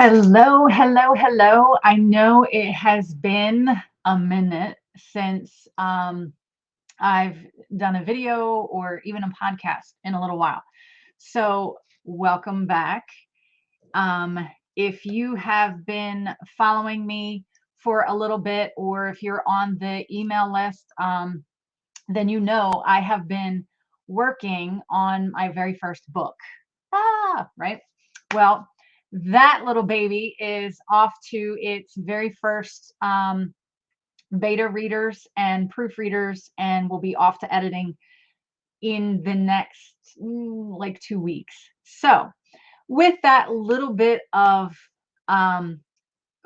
Hello, hello, hello. I know it has been a minute since I've done a video or even a podcast in a little while. So, welcome back. Um, if you have been following me for a little bit, or if you're on the email list, then you know I have been working on my very first book. Right? Well, that little baby is off to its very first beta readers and proofreaders and will be off to editing in the next like 2 weeks. So, with that little bit of um,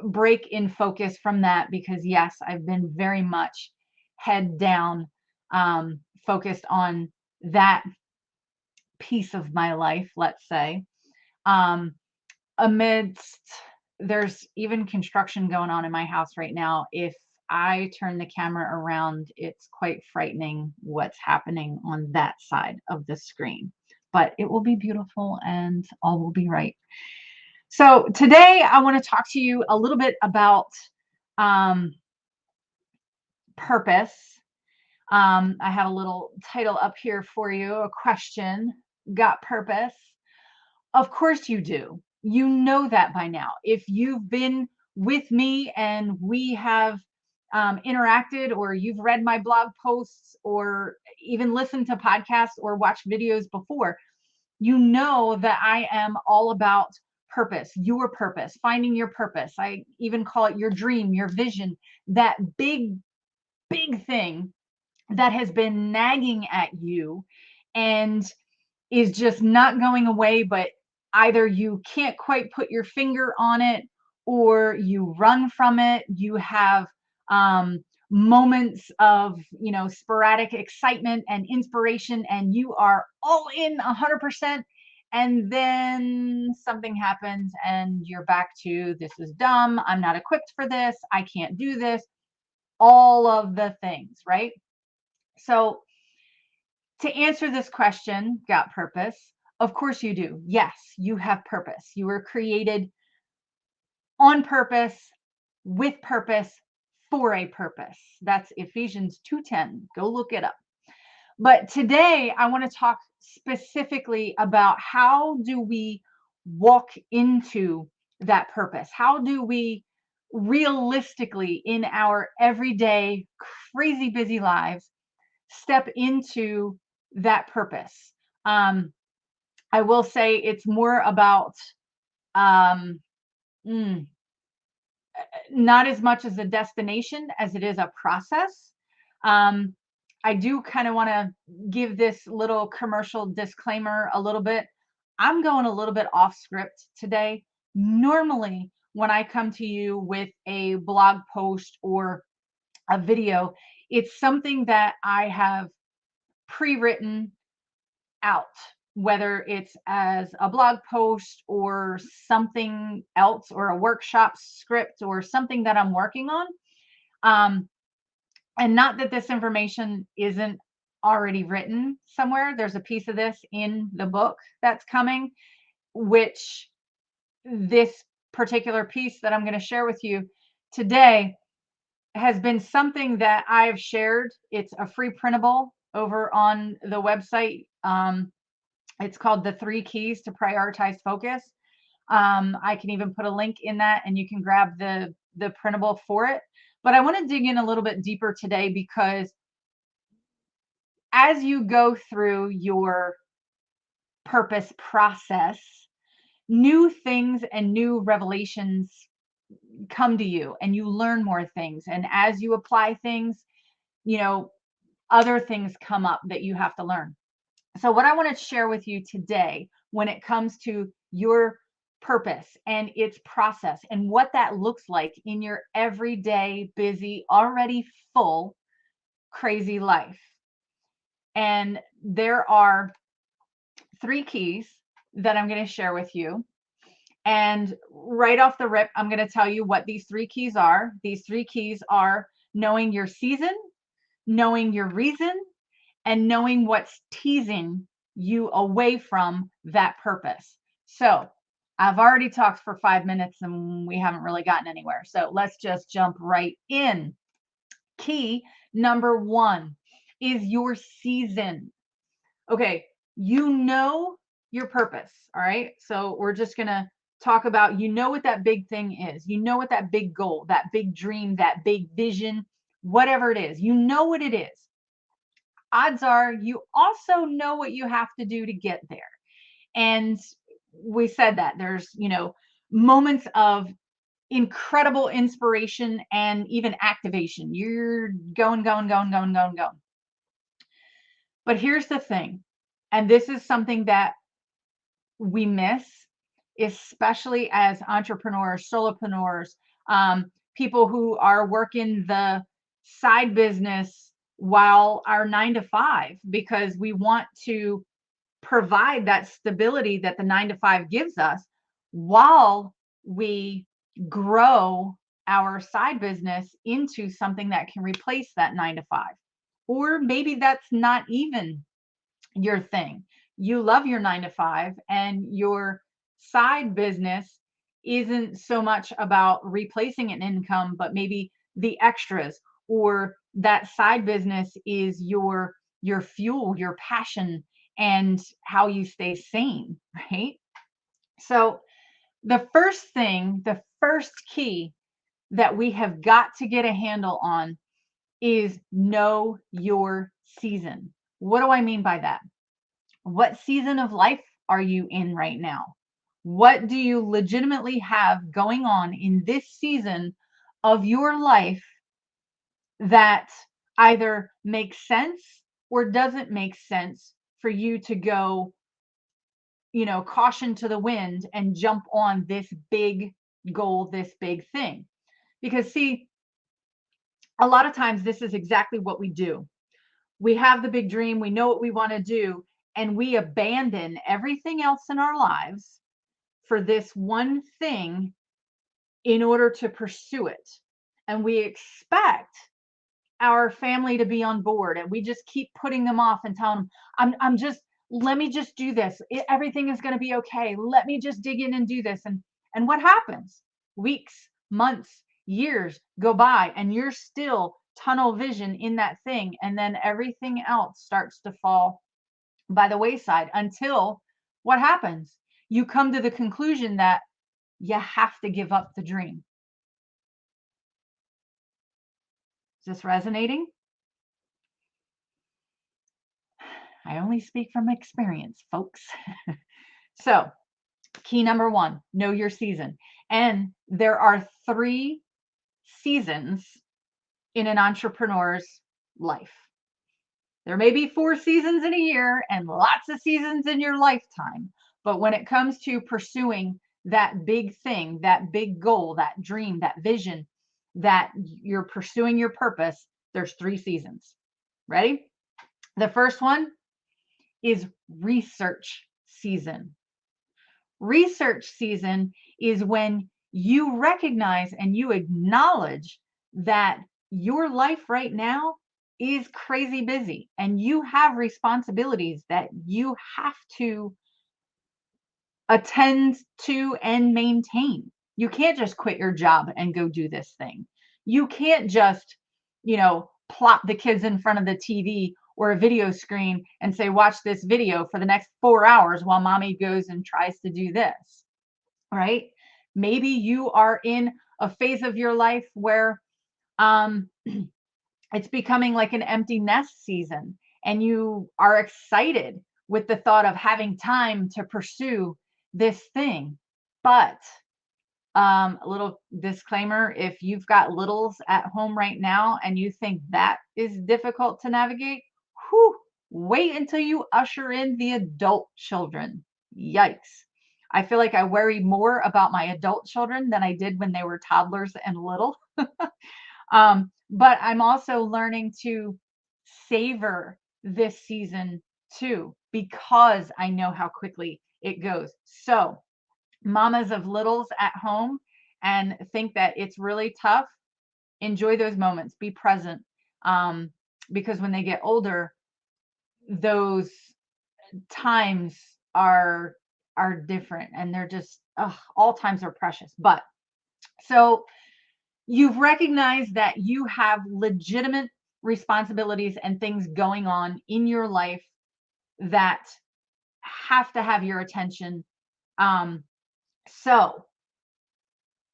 break in focus from that, because yes, I've been very much head down, focused on that piece of my life, let's say. Um, Amidst there's even construction going on in my house right now. If I turn the camera around, it's quite frightening what's happening on that side of the screen. But it will be beautiful and all will be right. So today I want to talk to you a little bit about um, purpose. I have a little title up here for you, a question. Got purpose? Of course you do. You know that by now. If you've been with me and we have interacted, or you've read my blog posts, or even listened to podcasts or watched videos before, you know that I am all about purpose, your purpose, finding your purpose. I even call it your dream, your vision, that big, big thing that has been nagging at you and is just not going away, but either you can't quite put your finger on it or you run from it. You have moments of, sporadic excitement and inspiration, and you are all in 100%. And then something happens and you're back to, this is dumb. I'm not equipped for this. I can't do this. All of the things, right? So, to answer this question, got purpose? Of course you do. Yes, you have purpose. You were created on purpose, with purpose, for a purpose. That's Ephesians 2:10. Go look it up. But today I want to talk specifically about how do we walk into that purpose? How do we realistically in our everyday crazy busy lives step into that purpose? Um, I will say it's more about um, mm, not as much as a destination as it is a process. Um, I do kind of want to give this little commercial disclaimer a little bit. I'm going a little bit off script today. Normally, when I come to you with a blog post or a video, it's something that I have pre-written out, whether it's as a blog post or something else, or a workshop script or something that I'm working on. Um, and not that this information isn't already written somewhere. There's a piece of this in the book that's coming, which this particular piece that I'm going to share with you today has been something that I've shared. It's a free printable over on the website. It's called The 3 Keys to Prioritize Focus. I can even put a link in that and you can grab the printable for it. But I want to dig in a little bit deeper today, because as you go through your purpose process, new things and new revelations come to you and you learn more things. And as you apply things, you know, other things come up that you have to learn. So what I want to share with you today when it comes to your purpose and its process and what that looks like in your everyday, busy, already full, crazy life. And there are 3 keys that I'm going to share with you. And right off the rip, I'm going to tell you what these 3 keys are. These 3 keys are knowing your season, knowing your reason, and knowing what's teasing you away from that purpose. So I've already talked for 5 minutes and we haven't really gotten anywhere. So let's just jump right in. Key number one is your season. Okay, you know your purpose. All right. So we're just going to talk about, what that big thing is. You know what that big goal, that big dream, that big vision, whatever it is, you know what it is. Odds are you also know what you have to do to get there. And we said that there's, moments of incredible inspiration and even activation. You're going, going, going, going, going, going. But here's the thing, and this is something that we miss, especially as entrepreneurs, solopreneurs, people who are working the side business while our 9 to 5, because we want to provide that stability that the 9 to 5 gives us while we grow our side business into something that can replace that 9 to 5. Or maybe that's not even your thing. You love your 9 to 5 and your side business isn't so much about replacing an income, but maybe the extras, or that side business is your fuel, your passion, and how you stay sane, right? So the first key that we have got to get a handle on is know your season. What do I mean by that? What season of life are you in right now? What do you legitimately have going on in this season of your life that either makes sense or doesn't make sense for you to go, caution to the wind and jump on this big goal, this big thing? Because, see, a lot of times this is exactly what we do. We have the big dream, we know what we want to do, and we abandon everything else in our lives for this one thing in order to pursue it. And we expect our family to be on board, and we just keep putting them off and telling them, I'm just, let me just do this. Everything is going to be okay. Let me just dig in and do this. And what happens? Weeks, months, years go by, and you're still tunnel vision in that thing. And then everything else starts to fall by the wayside until what happens? You come to the conclusion that you have to give up the dream. Is this resonating? I only speak from experience, folks. So, key number one, know your season. And there are 3 seasons in an entrepreneur's life. There may be 4 seasons in a year and lots of seasons in your lifetime. But when it comes to pursuing that big thing, that big goal, that dream, that vision, that you're pursuing your purpose, there's 3 seasons. Ready? The first one is research season. Research season is when you recognize and you acknowledge that your life right now is crazy busy and you have responsibilities that you have to attend to and maintain. You can't just quit your job and go do this thing. You can't just, plop the kids in front of the TV or a video screen and say, watch this video for the next 4 hours while mommy goes and tries to do this, right? Maybe you are in a phase of your life where it's becoming like an empty nest season, and you are excited with the thought of having time to pursue this thing. But a little disclaimer, if you've got littles at home right now and you think that is difficult to navigate, wait until you usher in the adult children. Yikes. I feel like I worry more about my adult children than I did when they were toddlers and little. But I'm also learning to savor this season too, because I know how quickly it goes. So, mamas of littles at home and think that it's really tough, enjoy those moments, be present. Because when they get older, those times are are different, and they're just, all times are precious. But so you've recognized that you have legitimate responsibilities and things going on in your life that have to have your attention. Um, so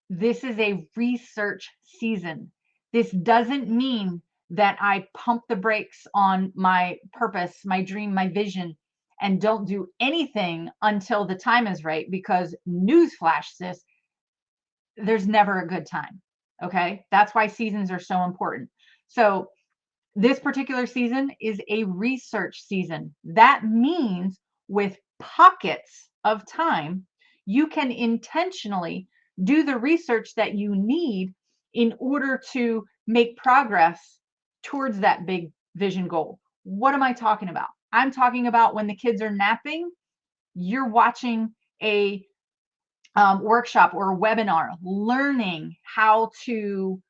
this is a research season. This doesn't mean that I pump the brakes on my purpose, my dream, my vision, and don't do anything until the time is right, because newsflash, sis, there's never a good time. Okay. That's why seasons are so important. So this particular season is a research season. That means with pockets of time, you can intentionally do the research that you need in order to make progress towards that big vision goal. What am I talking about? I'm talking about when the kids are napping, you're watching a workshop or a webinar, learning how to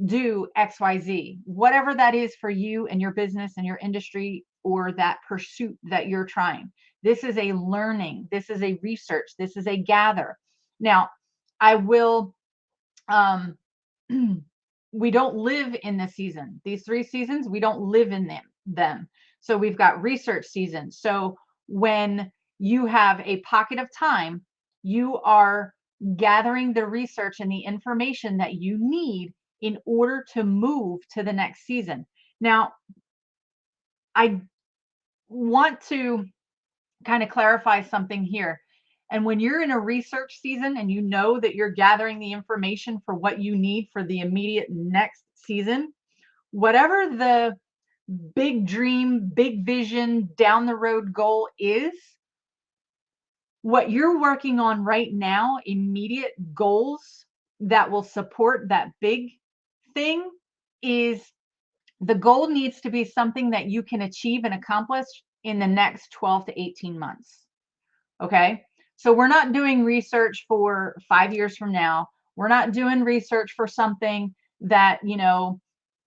do XYZ, whatever that is for you and your business and your industry or that pursuit that you're trying. This is a learning, this is a research, this is a gather. Now, I will, um, we don't live in the season. These 3 seasons, we don't live in them. So we've got research season. So when you have a pocket of time, you are gathering the research and the information that you need in order to move to the next season. Now, I want to kind of clarify something here. And when you're in a research season and you know that you're gathering the information for what you need for the immediate next season, whatever the big dream, big vision, down the road goal is, what you're working on right now, immediate goals that will support that big thing, is the goal needs to be something that you can achieve and accomplish in the next 12 to 18 months. Okay. So we're not doing research for 5 years from now. We're not doing research for something that,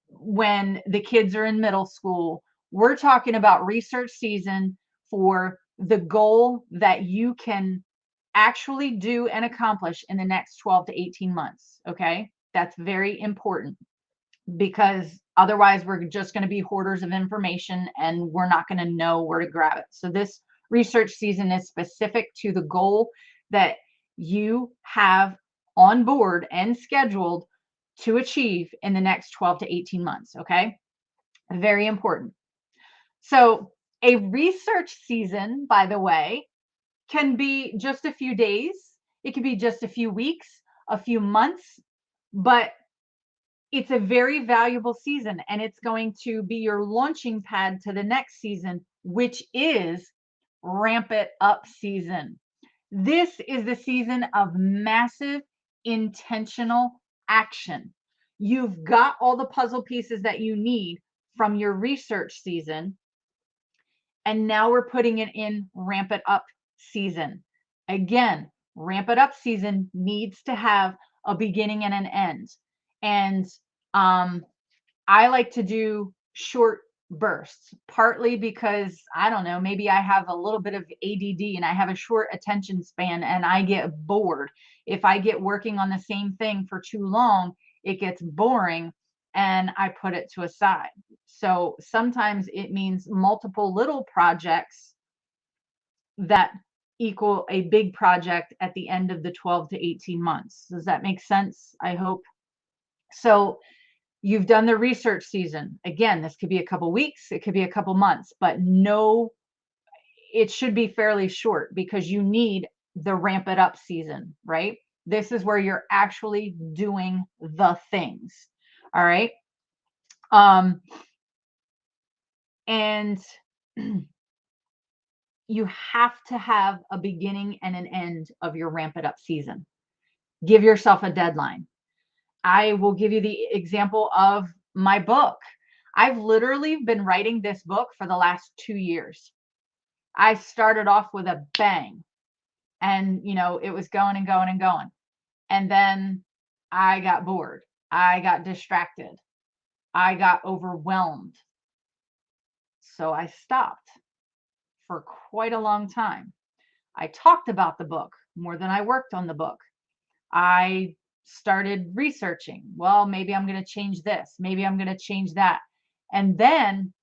when the kids are in middle school. We're talking about research season for the goal that you can actually do and accomplish in the next 12 to 18 months. Okay. That's very important, because otherwise we're just going to be hoarders of information and we're not going to know where to grab it. So this research season is specific to the goal that you have on board and scheduled to achieve in the next 12 to 18 months. Okay. Very important. So a research season, by the way, can be just a few days. It could be just a few weeks, a few months, but it's a very valuable season, and it's going to be your launching pad to the next season, which is ramp it up season. This is the season of massive intentional action. You've got all the puzzle pieces that you need from your research season, and now we're putting it in ramp it up season. Again, ramp it up season needs to have a beginning and an end. And I like to do short bursts, partly because I don't know, maybe I have a little bit of ADD and I have a short attention span and I get bored. If I get working on the same thing for too long, it gets boring and I put it to a side. So sometimes it means multiple little projects that equal a big project at the end of the 12 to 18 months. Does that make sense? I hope. So you've done the research season. Again, this could be a couple weeks, it could be a couple months, but no, it should be fairly short, because you need the ramp it up season, right? This is where you're actually doing the things. All right. And you have to have a beginning and an end of your ramp it up season. Give yourself a deadline. I will give you the example of my book. I've literally been writing this book for the last 2 years. I started off with a bang, and it was going and going and going. And then I got bored. I got distracted. I got overwhelmed. So I stopped for quite a long time. I talked about the book more than I worked on the book. I started researching. Well, maybe I'm going to change this. Maybe I'm going to change that. And then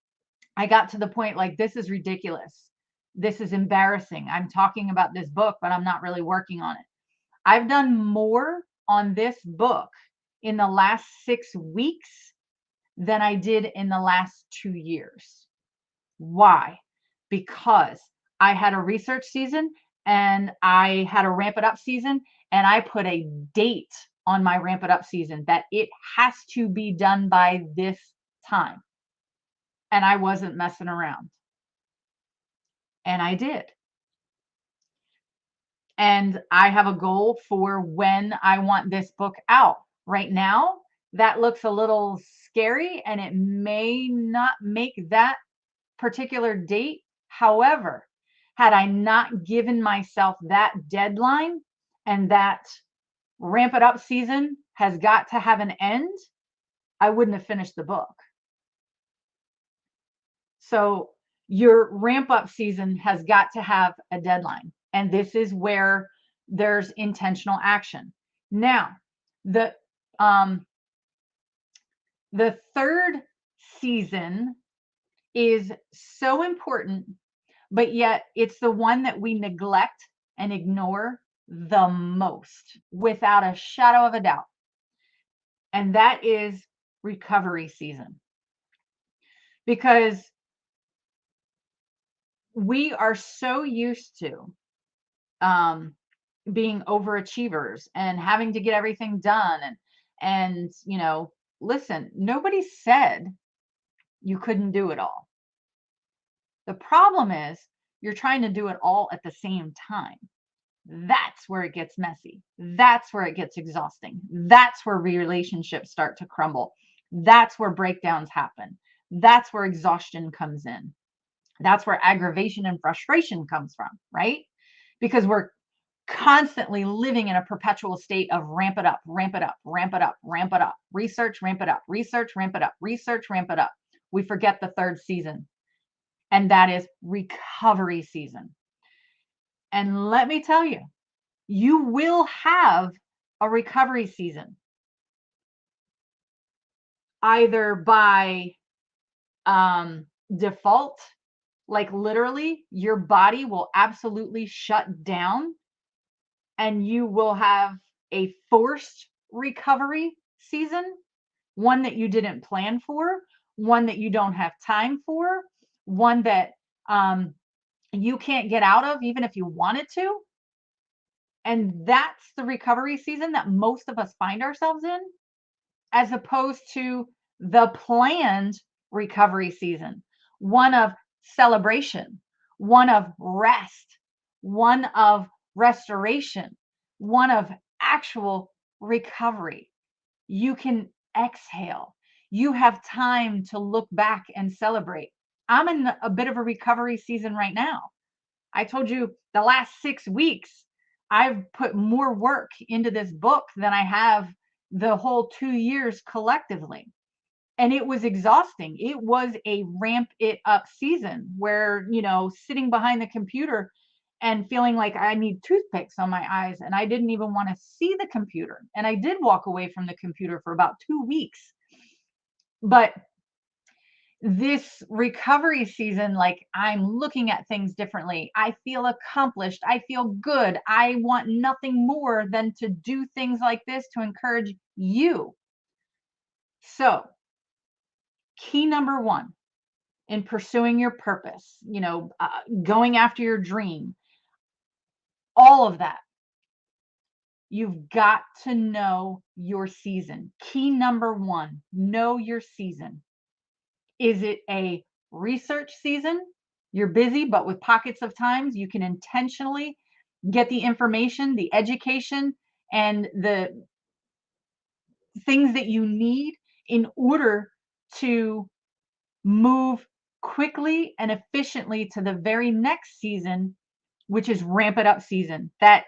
I got to the point like, this is ridiculous. This is embarrassing. I'm talking about this book, but I'm not really working on it. I've done more on this book in the last 6 weeks than I did in the last 2 years. Why? Because I had a research season and I had a ramp it up season, and I put a date on my ramp it up season that it has to be done by this time. And I wasn't messing around. And I did. And I have a goal for when I want this book out. Right now, that looks a little scary and it may not make that particular date. However, had I not given myself that deadline and that ramp it up season has got to have an end, I wouldn't have finished the book. So your ramp up season has got to have a deadline. And this is where there's intentional action. Now, the third season is so important, but yet it's the one that we neglect and ignore the most, without a shadow of a doubt. And that is recovery season. Because we are so used to being overachievers and having to get everything done. And, listen, nobody said you couldn't do it all. The problem is you're trying to do it all at the same time. That's where it gets messy. That's where it gets exhausting. That's where relationships start to crumble. That's where breakdowns happen. That's where exhaustion comes in. That's where aggravation and frustration comes from, right? Because we're constantly living in a perpetual state of ramp it up, ramp it up, ramp it up, ramp it up, research, ramp it up, research, ramp it up, research, ramp it up. We forget the third season, and that is recovery season. And let me tell you, you will have a recovery season, either by default, like literally your body will absolutely shut down and you will have a forced recovery season, one that you didn't plan for, one that you don't have time for, one that you can't get out of even if you wanted to. And that's the recovery season that most of us find ourselves in, as opposed to the planned recovery season, one of celebration, one of rest, one of restoration, one of actual recovery. You can exhale. You have time to look back and celebrate. I'm in a bit of a recovery season right now. I told you the last 6 weeks, I've put more work into this book than I have the whole 2 years collectively. And it was exhausting. It was a ramp it up season where, sitting behind the computer and feeling like I need toothpicks on my eyes. And I didn't even want to see the computer. And I did walk away from the computer for about 2 weeks. But this recovery season, like, I'm looking at things differently. I feel accomplished. I feel good. I want nothing more than to do things like this to encourage you. So, key number one in pursuing your purpose, going after your dream, all of that, you've got to know your season. Key number one, know your season. Is it a research season? You're busy, but with pockets of times, you can intentionally get the information, the education, and the things that you need in order to move quickly and efficiently to the very next season, which is ramp it up season, that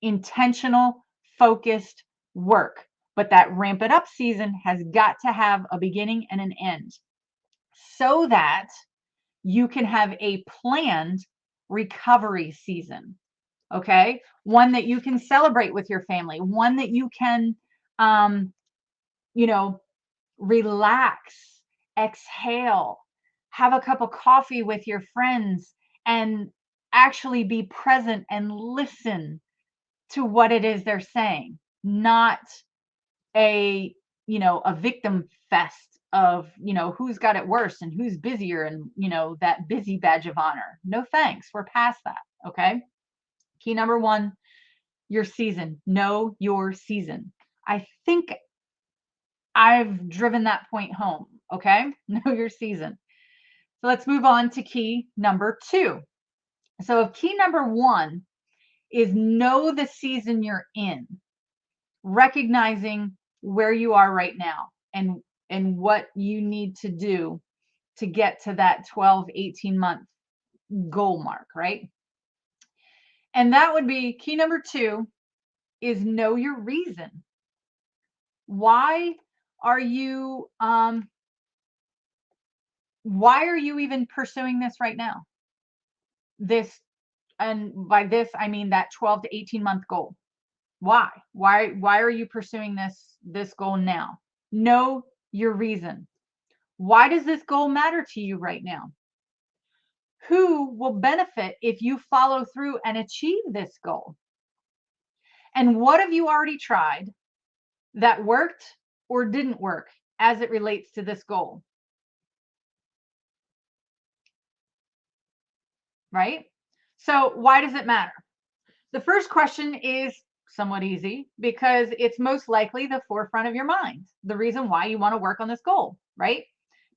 intentional, focused work. But that ramp it up season has got to have a beginning and an end so that you can have a planned recovery season. Okay. One that you can celebrate with your family, one that you can, um, you know, relax, exhale, have a cup of coffee with your friends, and actually be present and listen to what it is they're saying, not a, a victim fest of, who's got it worse and who's busier and, that busy badge of honor. No thanks. We're past that. Okay. Key number one, your season. Know your season. I think I've driven that point home. Okay. Know your season. So let's move on to key number two. So if key number one is know the season you're in, recognizing where you are right now and what you need to do to get to that 12, 18 month goal mark, right? And that would be key number two is know your reason. Why are you even pursuing this right now? This, and by this I mean that 12 to 18 month goal. Why are you pursuing this goal now? Know your reason. Why does this goal matter to you right now? Who will benefit if you follow through and achieve this goal? And what have you already tried that worked or didn't work as it relates to this goal? Right? So why does it matter? The first question is somewhat easy because it's most likely the forefront of your mind, the reason why you want to work on this goal, right?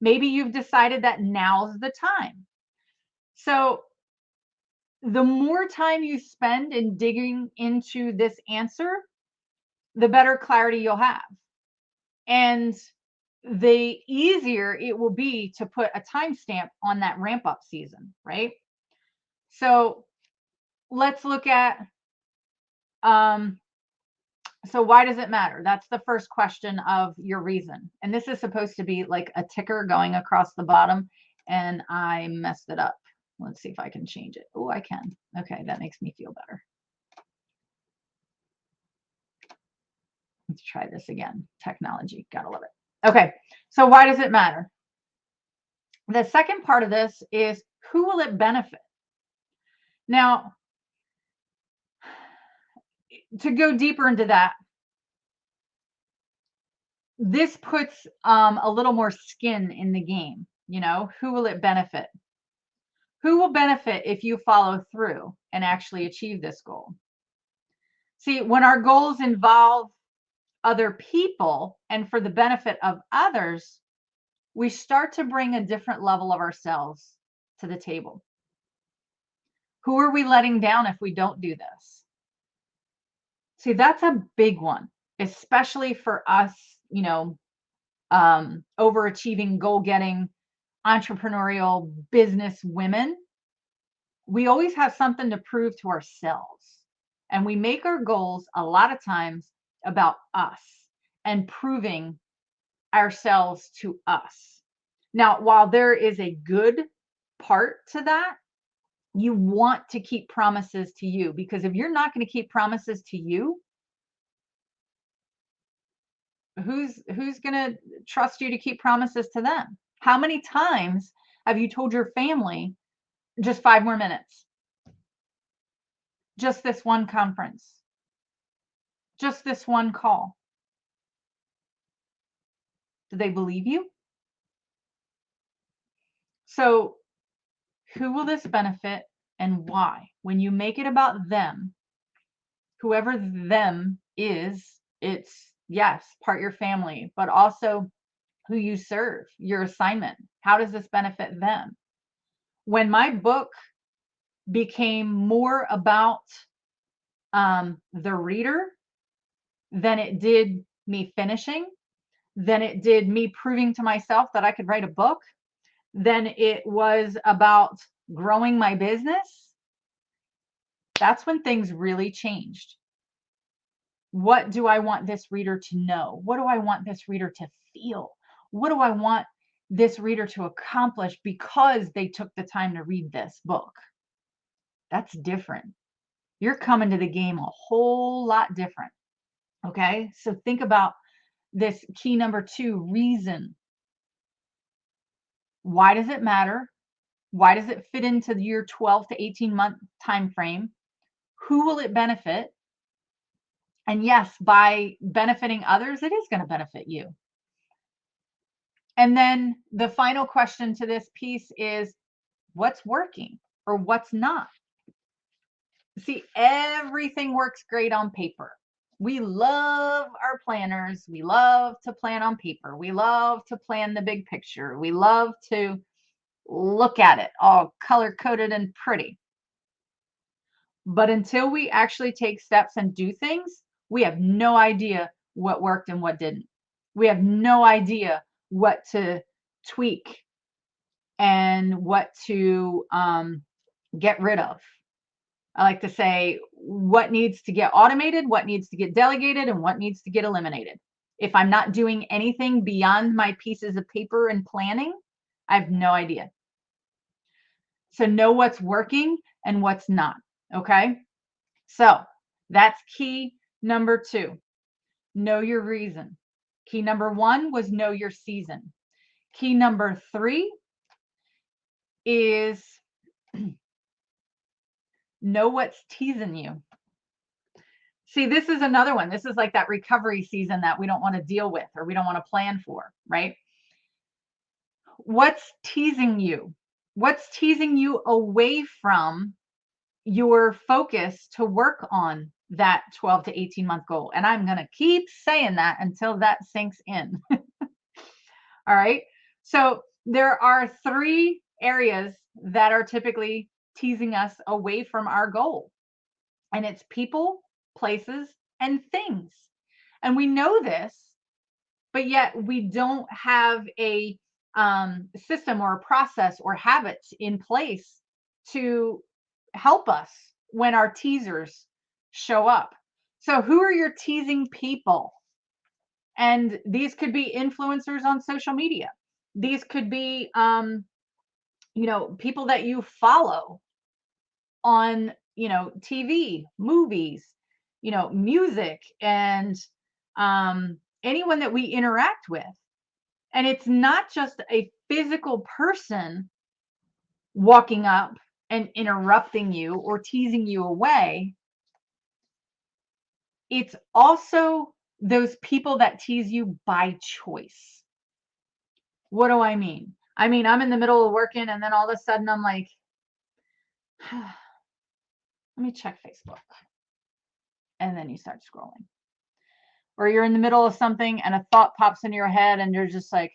Maybe you've decided that now's the time. So the more time you spend in digging into this answer, the better clarity you'll have. And the easier it will be to put a timestamp on that ramp up season, right? So let's look at, so why does it matter? That's the first question of your reason. And this is supposed to be like a ticker going across the bottom, and I messed it up. Let's see if I can change it. Oh, I can. Okay, that makes me feel better. Let's try this again. Technology, gotta love it. Okay, so why does it matter? The second part of this is who will it benefit? Now, to go deeper into that, this puts a little more skin in the game. Who will it benefit? Who will benefit if you follow through and actually achieve this goal? See, when our goals involve other people and for the benefit of others, we start to bring a different level of ourselves to the table. Who are we letting down if we don't do this? See, that's a big one, especially for us, overachieving, goal-getting, entrepreneurial business women. We always have something to prove to ourselves. And we make our goals a lot of times about us and proving ourselves to us. Now, while there is a good part to that, you want to keep promises to you, because if you're not going to keep promises to you, who's going to trust you to keep promises to them? How many times have you told your family just 5 more minutes? Just this one conference. Just this one call. Do they believe you? So who will this benefit and why? When you make it about them, whoever them is, it's, yes, part your family, but also who you serve, your assignment. How does this benefit them? When my book became more about the reader than it did me finishing, than it did me proving to myself that I could write a book, than it was about growing my business, that's when things really changed. What do I want this reader to know? What do I want this reader to feel? What do I want this reader to accomplish because they took the time to read this book? That's different. You're coming to the game a whole lot different. Okay. So think about this key number 2, reason. Why does it matter? Why does it fit into your 12 to 18 month time frame? Who will it benefit? And yes, by benefiting others, it is going to benefit you. And then the final question to this piece is, what's working or what's not? See, everything works great on paper. We love our planners. We love to plan on paper. We love to plan the big picture. We love to look at it all color coded and pretty. But until we actually take steps and do things, we have no idea what worked and what didn't. We have no idea what to tweak and what to get rid of. I like to say what needs to get automated, what needs to get delegated, and what needs to get eliminated. If I'm not doing anything beyond my pieces of paper and planning, I have no idea. So know what's working and what's not. Okay. So that's key number 2. Know your reason. Key number 1 was know your season. Key number 3 is know what's teasing you. See, this is another one. This is like that recovery season that we don't want to deal with or we don't want to plan for, right? What's teasing you? What's teasing you away from your focus to work on that 12 to 18 month goal? And I'm going to keep saying that until that sinks in. All right. So there are 3 areas that are typically teasing us away from our goal. And it's people, places, and things. And we know this, but yet we don't have a system or a process or habits in place to help us when our teasers show up. So who are your teasing people? And these could be influencers on social media. These could be, people that you follow on, TV, movies, music, and anyone that we interact with. And it's not just a physical person walking up and interrupting you or teasing you away. It's also those people that tease you by choice. What do I mean? I mean, I'm in the middle of working and then all of a sudden I'm like, let me check Facebook. And then you start scrolling. Or you're in the middle of something and a thought pops into your head and you're just like,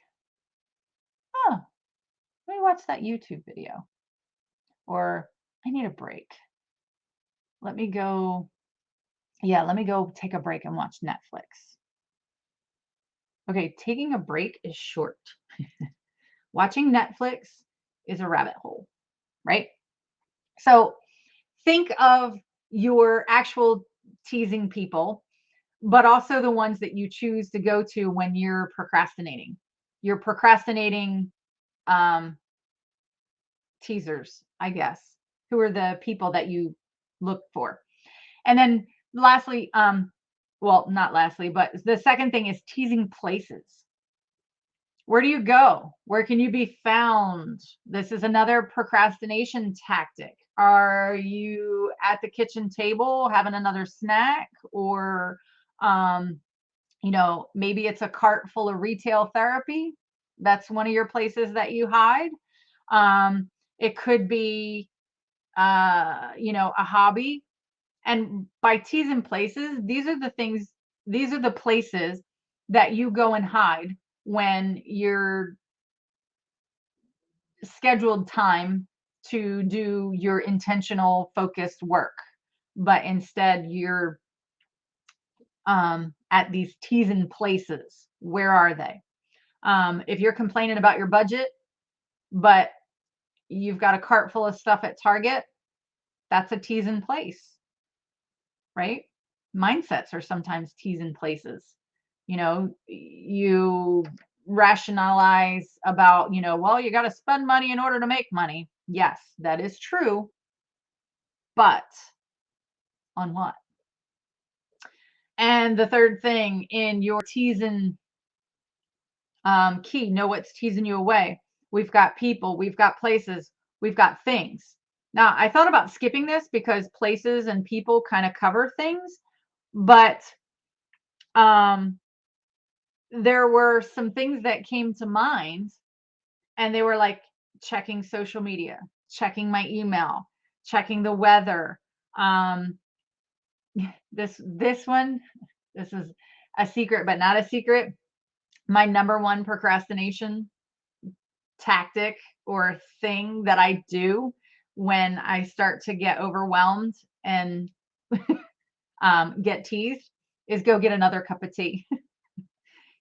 oh, let me watch that YouTube video. Or I need a break. Let me go take a break and watch Netflix. Okay, taking a break is short. Watching Netflix is a rabbit hole, right? So think of your actual teasing people, but also the ones that you choose to go to when you're procrastinating. You're procrastinating teasers, I guess, who are the people that you look for. And then lastly, well, not lastly, but the second thing is teasing places. Where do you go? Where can you be found? This is another procrastination tactic. Are you at the kitchen table having another snack? Or, maybe it's a cart full of retail therapy. That's one of your places that you hide. It could be, a hobby. And by teasing places, these are the places that you go and hide when you're scheduled time to do your intentional focused work, but instead you're at these teasing places. Where are they? If you're complaining about your budget, but you've got a cart full of stuff at Target, that's a teasing place, right? Mindsets are sometimes teasing places. You rationalize about, well, you got to spend money in order to make money. Yes, that is true. But On what? And the third thing in your teasing key, know what's teasing you away. We've got people, we've got places, we've got things. Now, I thought about skipping this because places and people kind of cover things, but um, there were some things that came to mind, and they were like checking social media, checking my email, checking the weather. Um, this one, this is a secret, but not a secret. My number one procrastination tactic or thing that I do when I start to get overwhelmed and get teased is go get another cup of tea. You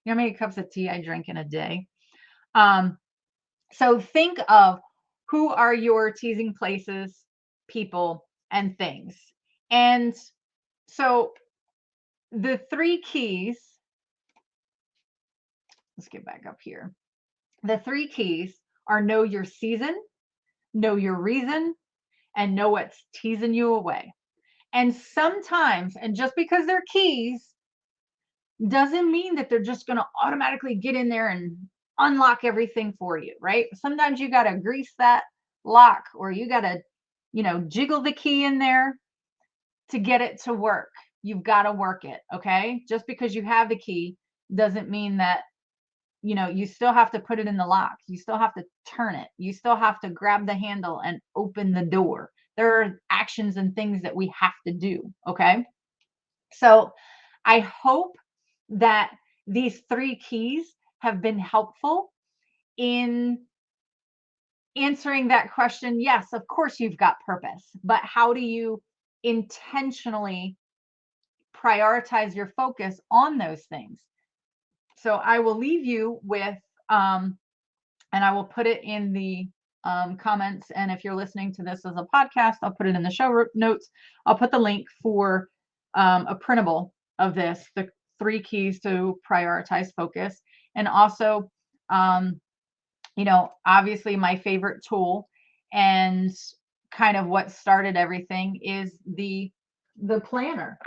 know how many cups of tea I drink in a day? Um, so think of who are your teasing places, people, and things. And so the three keys, let's get back up here. The three keys are know your season, know your reason, and know what's teasing you away. And sometimes, and just because they're keys doesn't mean that they're just going to automatically get in there and unlock everything for you, right? Sometimes you got to grease that lock, or you got to, jiggle the key in there to get it to work. You've got to work it, okay? Just because you have the key doesn't mean that, you still have to put it in the lock. You still have to turn it. You still have to grab the handle and open the door. There are actions and things that we have to do, okay? So I hope that these three keys have been helpful in answering that question. Yes, of course you've got purpose, but how do you intentionally prioritize your focus on those things? So I will leave you with, and I will put it in the comments. And if you're listening to this as a podcast, I'll put it in the show notes. I'll put the link for a printable of this, the three keys to prioritize focus. And also, obviously my favorite tool and kind of what started everything is the planner.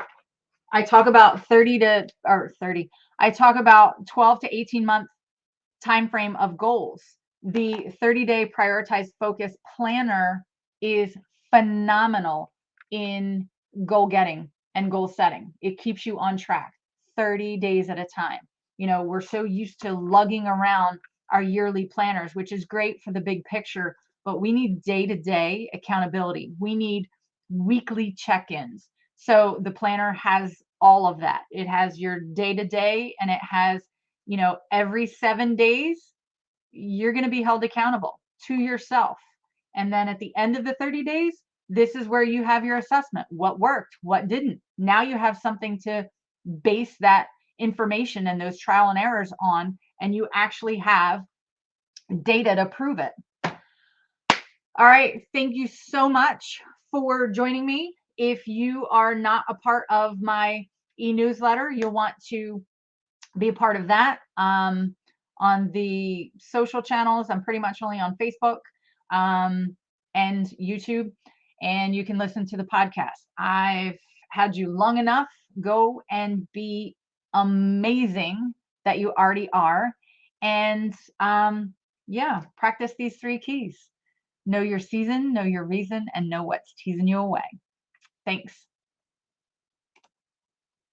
I talk about 30. I talk about 12 to 18 month time frame of goals. The 30-day prioritized focus planner is phenomenal in goal getting and goal setting. It keeps you on track 30 days at a time. We're so used to lugging around our yearly planners, which is great for the big picture, but we need day-to-day accountability. We need weekly check-ins. So the planner has all of that. It has your day-to-day, and it has, every 7 days, you're going to be held accountable to yourself. And then at the end of the 30 days, this is where you have your assessment. What worked? What didn't? Now you have something to base that information and those trial and errors on, and you actually have data to prove it. All right. Thank you so much for joining me. If you are not a part of my e-newsletter, you'll want to be a part of that. On the social channels, I'm pretty much only on Facebook and YouTube, and you can listen to the podcast. I've had you long enough. Go and be amazing that you already are. And practice these three keys. Know your season, know your reason, and know what's teasing you away. Thanks.